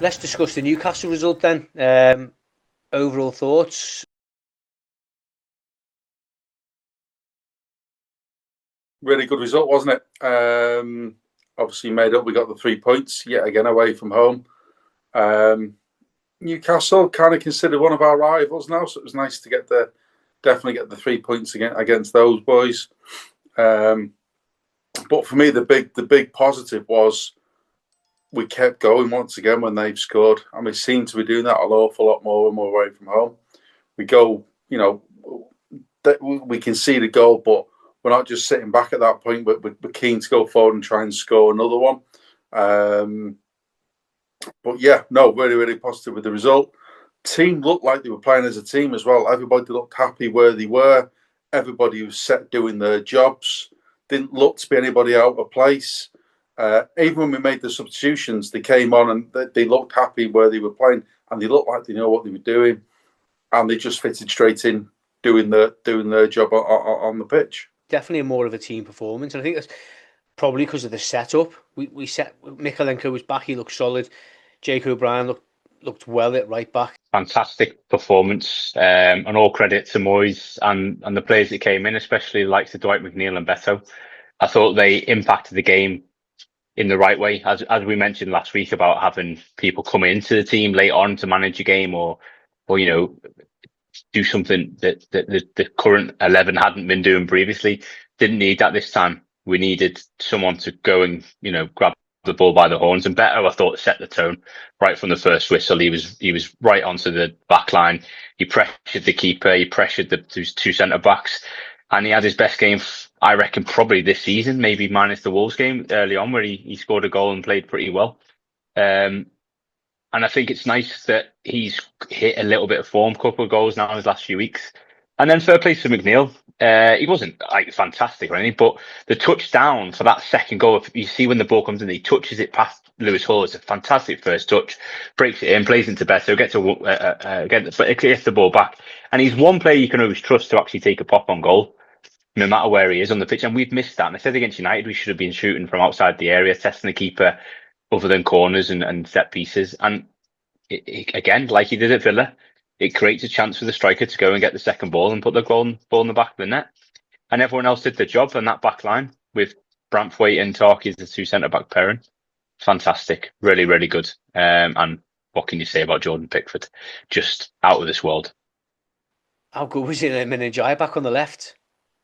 Let's discuss the Newcastle result then. Overall thoughts? Really good result, wasn't it? Obviously made up. We got the 3 points yet again away from home. Newcastle kind of considered one of our rivals now, so it was nice to definitely get the 3 points against those boys. But for me, the big positive was we kept going once again when they've scored, and we seem to be doing that an awful lot more when we're away from home. We go, we can see the goal, but we're not just sitting back at that point. We're keen to go forward and try and score another one. But yeah, no, really, really positive with the result. Team looked like they were playing as a team as well. Everybody looked happy where they were. Everybody was set doing their jobs. Didn't look to be anybody out of place. Even when we made the substitutions, they came on and they looked happy where they were playing, and they looked like they know what they were doing, and they just fitted straight in doing their job on the pitch. Definitely more of a team performance, and I think that's probably because of the setup. We set Mykolenko was back; he looked solid. Jake O'Brien looked well at right back. Fantastic performance, and all credit to Moyes and the players that came in, especially the likes of Dwight McNeil and Beto. I thought they impacted the game in the right way, as we mentioned last week about having people come into the team late on to manage a game or do something that the current 11 hadn't been doing previously. Didn't need that this time. We needed someone to go and grab the ball by the horns, and Beto, I thought, set the tone right from the first whistle. He was right onto the back line. He pressured the keeper. He pressured the two centre backs, and he had his best game, I reckon, probably this season, maybe minus the Wolves game early on, where he scored a goal and played pretty well. And I think it's nice that he's hit a little bit of form, couple of goals now in his last few weeks. And then fair play to McNeil. He wasn't like fantastic or anything, but the touchdown for that second goal, if you see when the ball comes in, he touches it past Lewis Hall. It's a fantastic first touch, breaks it in, plays into Beto, gets the ball back. And he's one player you can always trust to actually take a pop on goal, no matter where he is on the pitch. And we've missed that. And I said against United, we should have been shooting from outside the area, testing the keeper other than corners and set pieces. And again, like he did at Villa, it creates a chance for the striker to go and get the second ball and put the ball in the back of the net. And everyone else did their job on that back line with Branthwaite and Tarky as the two centre-back pairing. Fantastic. Really, really good. And what can you say about Jordan Pickford? Just out of this world. How good was it? Menenjai back on the left.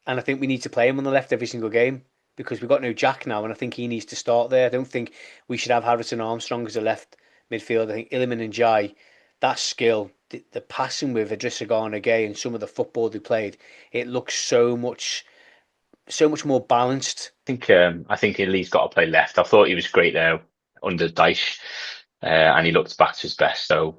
And I think we need to play him on the left every single game because we've got no Jack now, and I think he needs to start there. I don't think we should have Harrison Armstrong as a left midfielder. I think Iliman and Jai, that skill, the passing with Idrissa Gana Gueye and some of the football they played, it looks so much more balanced. I think Ili's got to play left. I thought he was great there under Dyche, and he looked back to his best. So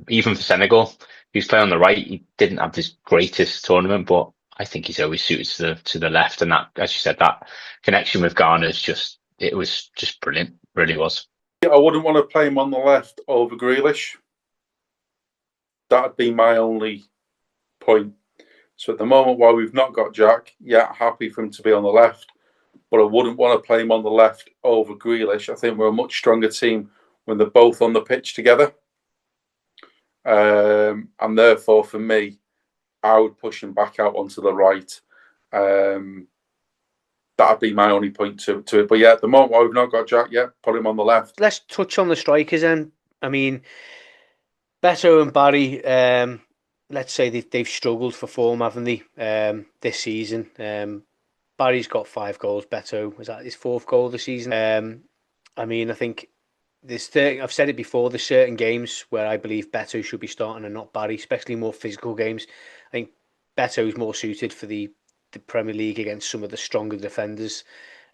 even for Senegal, he was playing on the right. He didn't have this greatest tournament, but I think he's always suited to the left. And that, as you said, that connection with Ghana it was just brilliant. Really was. I wouldn't want to play him on the left over Grealish. That'd be my only point. So at the moment, while we've not got Jack, happy for him to be on the left, but I wouldn't want to play him on the left over Grealish. I think we're a much stronger team when they're both on the pitch together. And therefore, for me, I would push him back out onto the right. That'd be my only point to it. But at the moment, while we've not got Jack, put him on the left. Let's touch on the strikers then. I mean, Beto and Barry, let's say they've struggled for form, haven't they, this season? Barry's got 5 goals. Beto, was that his 4th goal this season? I mean, I think I've said it before, there's certain games where I believe Beto should be starting and not Barry, especially more physical games. I think Beto is more suited for the Premier League against some of the stronger defenders,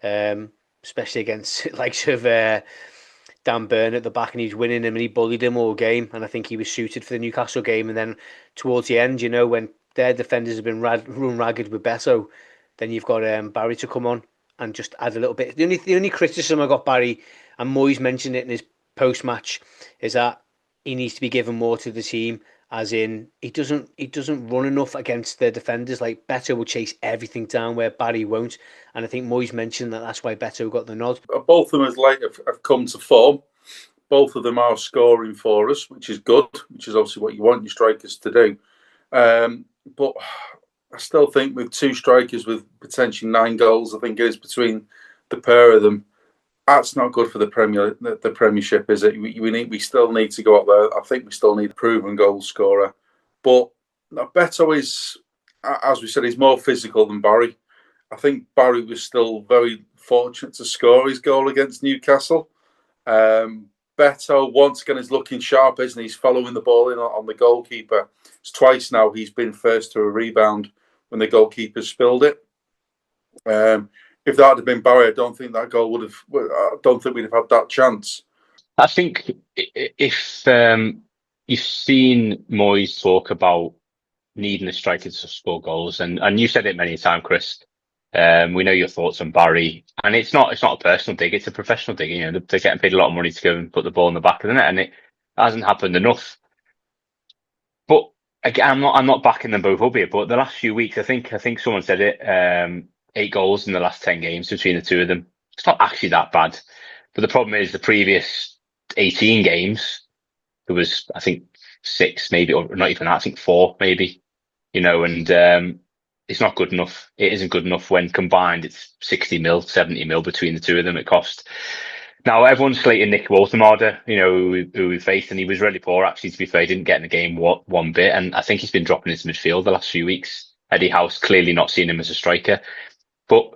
especially against likes of Dan Burn at the back, and he's winning him and he bullied him all game, and I think he was suited for the Newcastle game. And then towards the end, when their defenders have been run ragged with Beto, then you've got Barry to come on and just add a little bit. The only criticism I got Barry, and Moyes mentioned it in his post-match, is that he needs to be given more to the team, as in he doesn't run enough against the defenders. Like Beto will chase everything down where Barry won't, and I think Moyes mentioned that's why Beto got the nod. Both of them have come to form, Both of them are scoring for us, which is good, which is obviously what you want your strikers to do. But I still think with two strikers with potentially 9 goals, I think it is between the pair of them. That's not good for the Premiership, is it? We still need to go up there. I think we still need a proven goal scorer. But Beto is, as we said, he's more physical than Barry. I think Barry was still very fortunate to score his goal against Newcastle. Beto, once again, is looking sharp, isn't he? He's following the ball in on the goalkeeper. It's twice now he's been first to a rebound when the goalkeeper spilled it. If that had been Barry, I don't think that goal would have. I don't think we'd have had that chance. I think if you've seen Moyes talk about needing a striker to score goals, and you said it many times, Chris. We know your thoughts on Barry, and it's not a personal dig; it's a professional dig. You know, they're getting paid a lot of money to go and put the ball in the back of the net, and it hasn't happened enough. But again, I'm not backing them both up here. But the last few weeks, I think someone said it. 8 goals in the last 10 games between the two of them. It's not actually that bad. But the problem is the previous 18 games, there was, I think, 6 maybe, or not even that, I think 4 maybe, you know, and it's not good enough. It isn't good enough when combined it's 60 mil, 70 mil between the two of them it cost. Now, everyone's slating Nick Woltemade, you know, who we faced, and he was really poor, actually, to be fair. He didn't get in the game one bit, and I think he's been dropping into midfield the last few weeks. Eddie Howe clearly not seeing him as a striker. But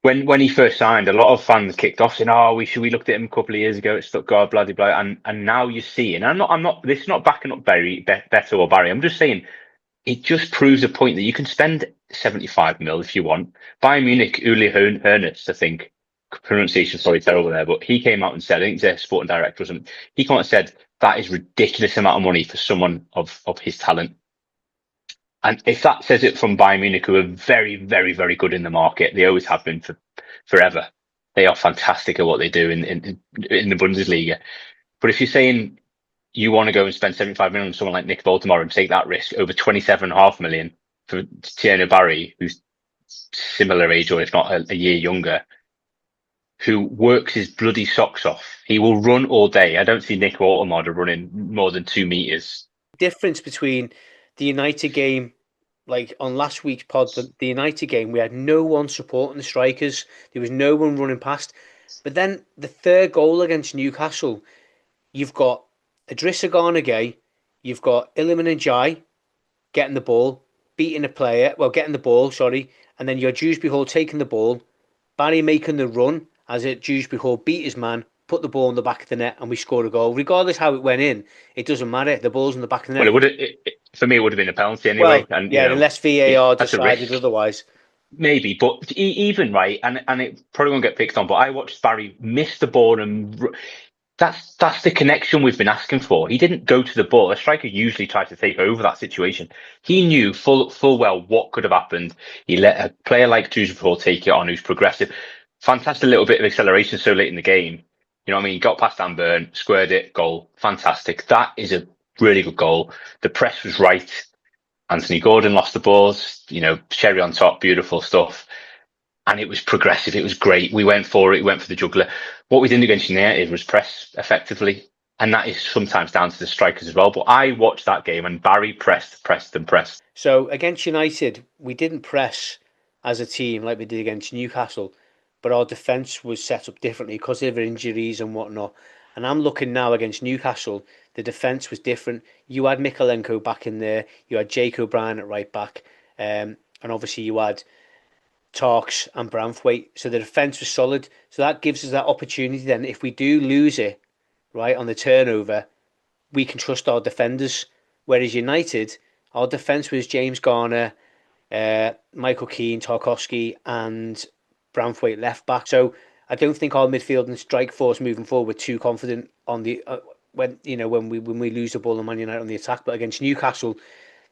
when he first signed, a lot of fans kicked off saying, "Oh, we looked at him a couple of years ago at Stuttgart, blah blah blah," and now you see, and I'm not. This is not backing up Beto or Barry. I'm just saying it just proves a point that you can spend 75 mil if you want. Bayern Munich, Uli Hoeneß, I think pronunciation sorry terrible there, but he came out and said, I think their sporting director or something. He came out and said that is ridiculous amount of money for someone of his talent. And if that says it from Bayern Munich, who are very, very, very good in the market, they always have been for forever. They are fantastic at what they do in the Bundesliga. But if you're saying you want to go and spend 75 million on someone like Nick Baltimore and take that risk over 27.5 million for Thierry Barry, who's similar age or if not a year younger, who works his bloody socks off. He will run all day. I don't see Nick Baltimore running more than 2 meters. Difference between the United game, like on last week's pod, the United game, we had no one supporting the strikers. There was no one running past. But then the third goal against Newcastle, you've got Idrissa Gana Gueye, you've got Iliman Ndiaye getting the ball, getting the ball, and then you're Dewsbury Hall taking the ball, Barry making the run as it Dewsbury Hall beat his man, put the ball in the back of the net, and we scored a goal. Regardless how it went in, it doesn't matter. The ball's in the back of the net. Well, for me, it would have been a penalty anyway. Well, and yeah, you know, unless VAR decided otherwise. Maybe, but even right, and it probably won't get picked on. But I watched Barry miss the ball, and that's the connection we've been asking for. He didn't go to the ball. A striker usually tries to take over that situation. He knew full well what could have happened. He let a player like Dewsbury take it on, who's progressive. Fantastic little bit of acceleration so late in the game. You know what I mean? Got past Dan Burn, squared it, goal. Fantastic. That is a really good goal. The press was right. Anthony Gordon lost the balls, you know, cherry on top, beautiful stuff. And it was progressive. It was great. We went for it. We went for the juggler. What we didn't do against United was press effectively. And that is sometimes down to the strikers as well. But I watched that game and Barry pressed. So against United, we didn't press as a team like we did against Newcastle. But our defence was set up differently because of injuries and whatnot. And I'm looking now against Newcastle, the defence was different. You had Mikalenko back in there, you had Jake O'Brien at right back, and obviously you had Tarks and Branthwaite. So the defence was solid. So that gives us that opportunity then. If we do lose it, right, on the turnover, we can trust our defenders. Whereas United, our defence was James Garner, Michael Keane, Tarkowski, and Branthwaite left back. So I don't think our midfield and strike force moving forward were too confident on the when we lose the ball on Man United on the attack. But against Newcastle,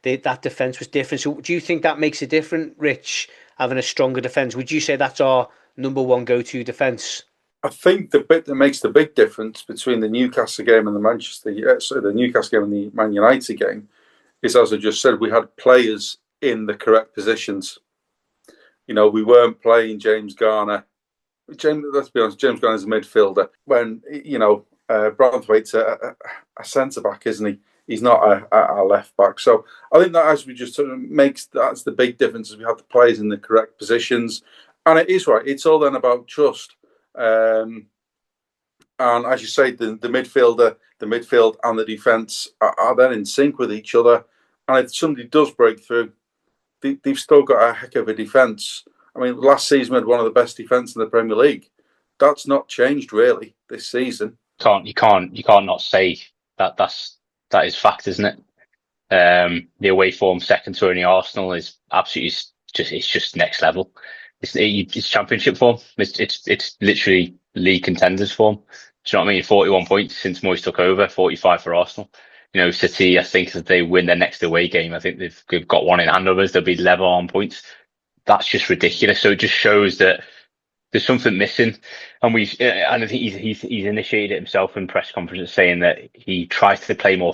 that defence was different. So do you think that makes a difference, Rich, having a stronger defence? Would you say that's our number one go-to defence? I think the bit that makes the big difference between the Newcastle game and the Newcastle game and the Man United game is, as I just said, we had players in the correct positions. You know, we weren't playing James Garner. Let's be honest, James Garner's a midfielder. When, you know, Branthwaite's a centre back, isn't he? He's not a left back. So I think that, as we just sort of that's the big difference, is we have the players in the correct positions, and it is right. It's all then about trust. And as you say, the midfield and the defence are then in sync with each other. And if somebody does break through, they've still got a heck of a defence. I mean, last season we had one of the best defence in the Premier League. That's not changed really this season. You can't not say that. That is fact, isn't it? The away form second to only Arsenal is absolutely just next level. It's championship form. It's literally league contenders form. Do you know what I mean? 41 points since Moyes took over, 45 for Arsenal. City, I think if they win their next away game, I think they've got one in hand of us. They'll be level on points. That's just ridiculous. So it just shows that there's something missing, and I think he's initiated it himself in press conference, saying that he tries to play more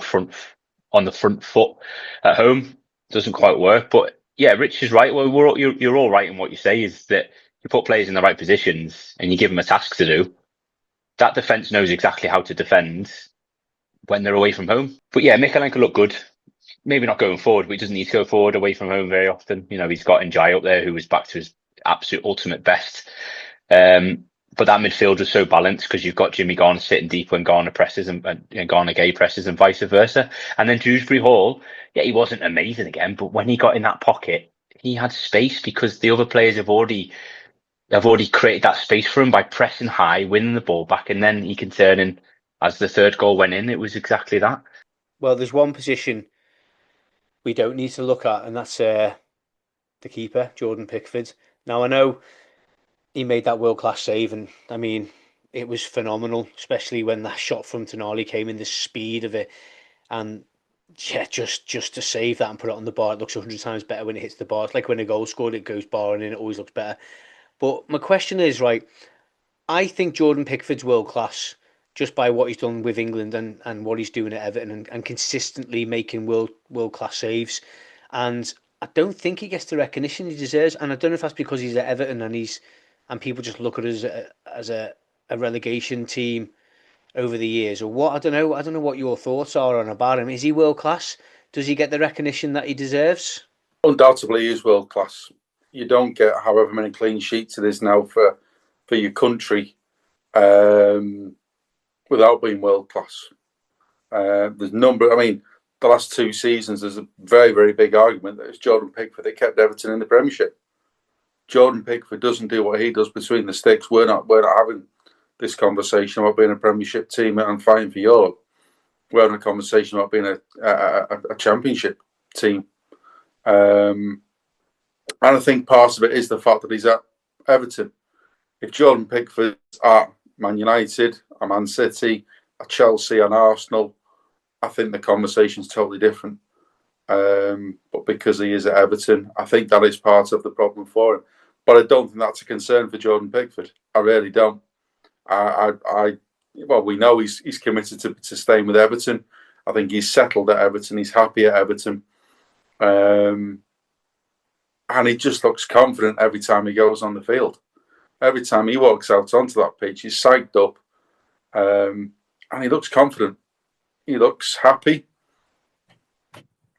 on the front foot at home. Doesn't quite work, but yeah, Rich is right. Well, you're all right in what you say, is that you put players in the right positions and you give them a task to do. That defence knows exactly how to defend when they're away from home. But yeah, Mykolenko looked good. Maybe not going forward, but he doesn't need to go forward away from home very often. He's got Njai up there, who was back to his absolute ultimate best. But that midfield was so balanced because you've got Jimmy Garner sitting deep when Garner presses and Garner Gay presses and vice versa. And then Dewsbury Hall, yeah, he wasn't amazing again, but when he got in that pocket, he had space because the other players have already created that space for him by pressing high, winning the ball back, and then he can turn in. As the third goal went in, it was exactly that. Well, there's one position we don't need to look at, and that's the keeper, Jordan Pickford. Now, I know he made that world-class save, and I mean, it was phenomenal, especially when that shot from Tonali came in, the speed of it, and yeah, just to save that and put it on the bar, it looks 100 times better when it hits the bar. It's like when a goal scored, it goes bar and it always looks better. But my question is, right, I think Jordan Pickford's world-class just by what he's done with England and what he's doing at Everton and consistently making world-class saves. And I don't think he gets the recognition he deserves. And I don't know if that's because he's at Everton and people just look at us as a relegation team over the years or what. I don't know. I don't know what your thoughts are on about him. Is he world class? Does he get the recognition that he deserves? Undoubtedly, he is world class. You don't get however many clean sheets it is now for your country without being world class. There's number. I mean, the last 2 seasons, there's a very, very big argument that it's Jordan Pickford that kept Everton in the Premiership. Jordan Pickford doesn't do what he does between the sticks. We're not having this conversation about being a Premiership team and fighting for Europe. We're having a conversation about being a Championship team. And I think part of it is the fact that he's at Everton. If Jordan Pickford's at Man United, a Man City, a Chelsea, an Arsenal, I think the conversation's totally different. But because he is at Everton, I think that is part of the problem for him. But I don't think that's a concern for Jordan Pickford. I really don't. Well, we know he's committed to staying with Everton. I think he's settled at Everton. He's happy at Everton. And he just looks confident every time he goes on the field. Every time he walks out onto that pitch, he's psyched up. And he looks confident. He looks happy.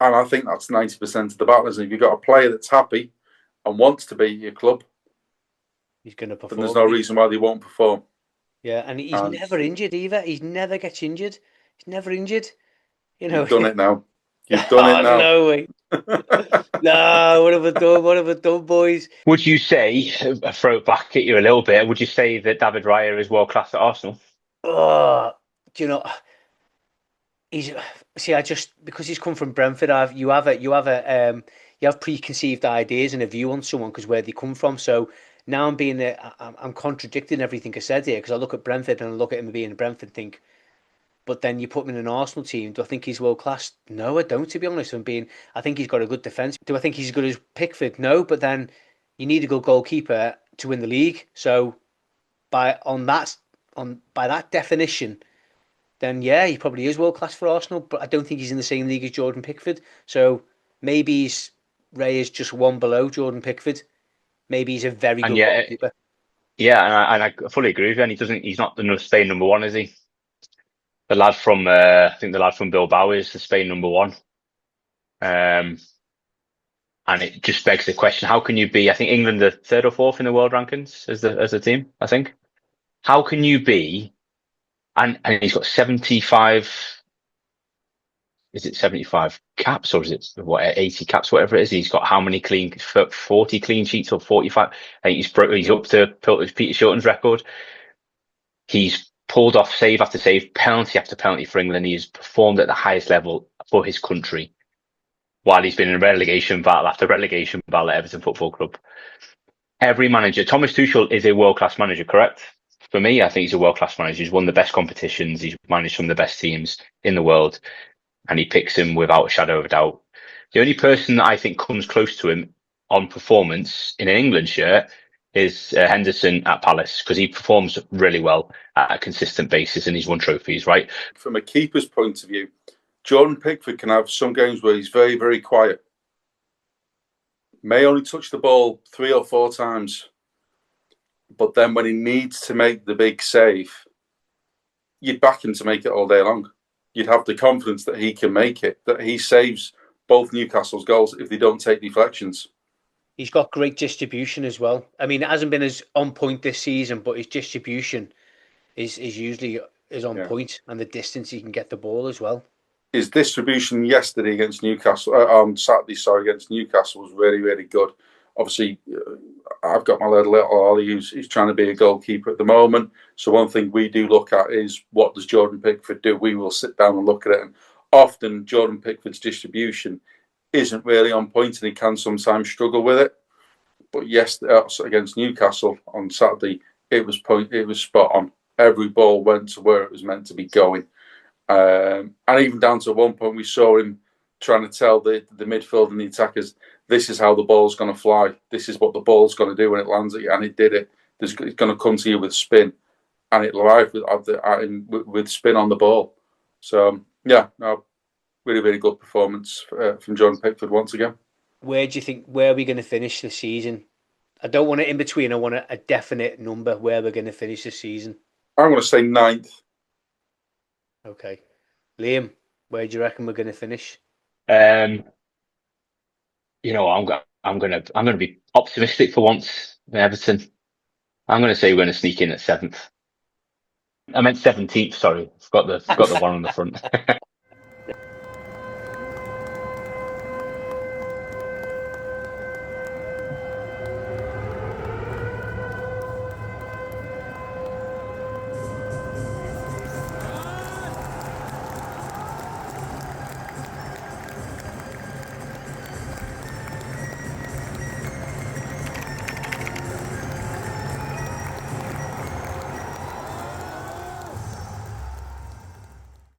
And I think that's 90% of the battle. If you've got a player that's happy and wants to be at your club, he's going to perform. Then there's no reason why they won't perform. Yeah, and he's never injured either. He never gets injured. He's never injured. You've done it now. You've done it now. No way. No, what have I done? What have I done, boys? Would you say, throw it back at you a little bit, would you say that David Raya is world class at Arsenal? Oh, do you know? Because he's come from Brentford. You have preconceived ideas and a view on someone because where they come from. So now I'm contradicting everything I said here because I look at Brentford and I look at him being a Brentford and think, but then you put him in an Arsenal team. Do I think he's world class? No, I don't. To be honest, I think he's got a good defence. Do I think he's as good as Pickford? No, but then you need a good goalkeeper to win the league. So by that definition, then yeah, he probably is world class for Arsenal. But I don't think he's in the same league as Jordan Pickford. So maybe Ray is just one below Jordan Pickford. Maybe he's a very good goalkeeper. Yeah, and I fully agree with you. And he's not the Spain number one, is he? The lad from, I think the lad from Bilbao is the Spain number one. And it just begs the question: how can you be? I think England are third or fourth in the world rankings as a team. I think. How can you be? And he's got 75. Is it 75 caps or is it what 80 caps? Whatever it is, he's got how many 40 clean sheets or 45? I think he's up to Peter Shilton's record. He's pulled off save after save, penalty after penalty for England. He's performed at the highest level for his country, while he's been in relegation battle after relegation battle at Everton Football Club. Every manager, Thomas Tuchel is a world-class manager, correct? For me, I think he's a world-class manager. He's won the best competitions. He's managed some of the best teams in the world, and he picks him without a shadow of a doubt. The only person that I think comes close to him on performance in an England shirt is Henderson at Palace, because he performs really well at a consistent basis and he's won trophies, right? From a keeper's point of view, Jordan Pickford can have some games where he's very, very quiet. May only touch the ball 3 or 4 times. But then when he needs to make the big save, you'd back him to make it all day long. You'd have the confidence that he can make it, that he saves both Newcastle's goals if they don't take deflections. He's got great distribution as well. I mean, it hasn't been as on point this season, but his distribution is usually on point, and the distance he can get the ball as well. His distribution yesterday against Newcastle, on Saturday, against Newcastle was really, really good. Obviously, I've got my little Ollie who's trying to be a goalkeeper at the moment. So one thing we do look at is, what does Jordan Pickford do? We will sit down and look at it. And often Jordan Pickford's distribution isn't really on point and he can sometimes struggle with it. But yesterday against Newcastle on Saturday, it was spot on. Every ball went to where it was meant to be going. And even down to one point, we saw him trying to tell the midfield and the attackers, this is how the ball's going to fly. This is what the ball's going to do when it lands at you. And it did it. It's going to come to you with spin. And it arrived with spin on the ball. So, really, really good performance from Jordan Pickford once again. Where are we going to finish the season? I don't want it in between. I want a definite number where we're going to finish the season. I'm going to say 9th. Okay. Liam, where do you reckon we're going to finish? I'm going to be optimistic for once in Everton. I'm going to say we're going to sneak in at 7th. I meant 17th. Sorry, forgot the one on the front.